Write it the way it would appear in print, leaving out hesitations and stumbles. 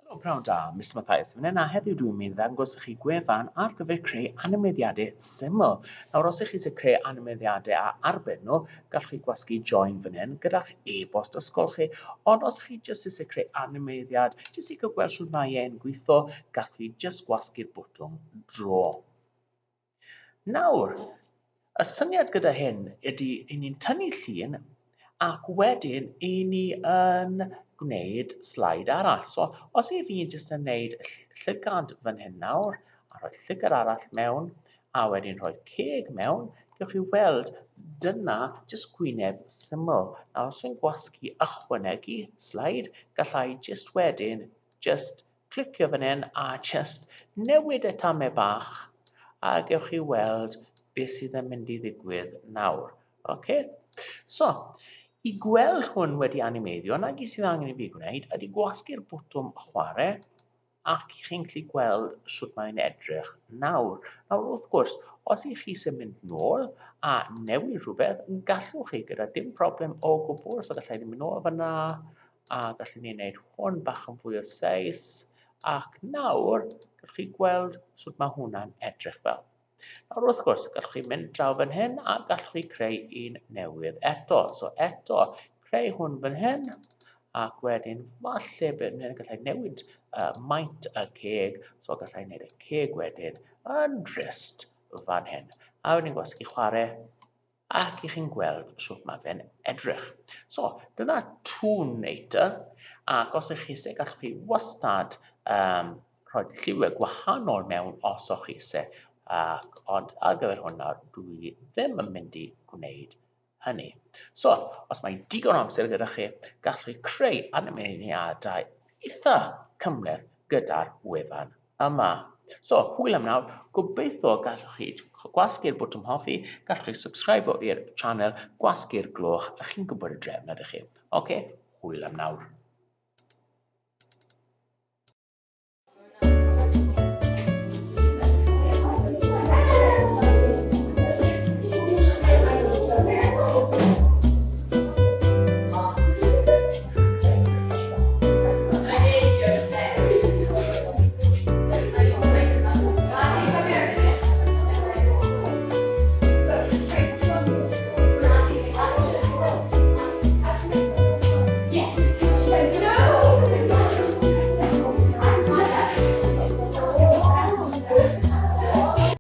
Helo, pnawn da, Mr Mathias fan hyn, a heddiw dwi'n mynd i ddangos i chi gwefan ar gyfer creu animeddiadau syml. Nawr, os ych chi eisiau creu animeddiadau a arbed nhw, gallwch chi gwasgu join fan hyn gyda'ch e-bost ysgol chi. Ond os ych chi jyst eisiau creu animeddiad, jyst i gael gweld shwt mae e'n gweithio, gallwch chi jyst gwasgu'r bwtwm draw. Nawr, y syniad gyda hyn ydy i ni'n tynnu llun ac wedyn i ni yn gwneud slaid arall. So, os i fi jyst yn gwneud llygad fan hyn nawr, a rhoi llygad arall mewn, a wedyn rhoi ceg mewn, gewch chi weld dyna jyst gwyneb syml. Nawr, os fi'n gwasgu ychwanegu slaid, gallai jyst wedyn jyst clicio fan hyn a jyst newid y tamau bach, a gewch chi weld beth sydd yn mynd i ddigwydd nawr. Okay? So, i gweld hwn wedi animeiddio, nag sydd angen i fi gwneud, ydy gwasgu'r bwtwm chwarae ac chi'n gallu gweld sut mae'n edrych nawr. Nawr, wrth gwrs, os i chi sy'n mynd nôl a newid rhywbeth, gallwch chi gyda dim problem o gwbl, so gallai ddim mynd nôl fyna, a gallwn ni wneud hwn bach yn fwy o seis, ac nawr, gallwch chi gweld sut mae hwnna'n edrych fel. Nawr, wrth gwrs, gallwch chi mynd draw fan hyn a gallwch chi creu un newydd eto. So eto, creu hwn fan hyn ac wedyn falle fan hyn gallai newid maint y ceg. So gallai wneud y ceg wedyn yn drist fan hyn. A wedyn gwasgu chwarae ac i chi'n gweld sut mae fe'n edrych. So, dyna Toon-Nator, ac os ych chi eisiau, gallwch chi wastad rhoi lliwiau gwahanol mewn os o'ch chi eisiau. Ond ar gyfer hwnna, dwi ddim yn mynd i gwneud hynny. So, os mae digon o amser gyda chi, gallwch chi creu animeiddiadau eitha cymhleth gyda'r wefan yma. So, hwyl am nawr, gobeithio gallwch chi gwasgu'r bwtwm hoffi, gallwch chi subscribe i'r channel, gwasgu'r gloch, a chi'n gwybod y drefn ydych chi. Oce, hwyl am nawr.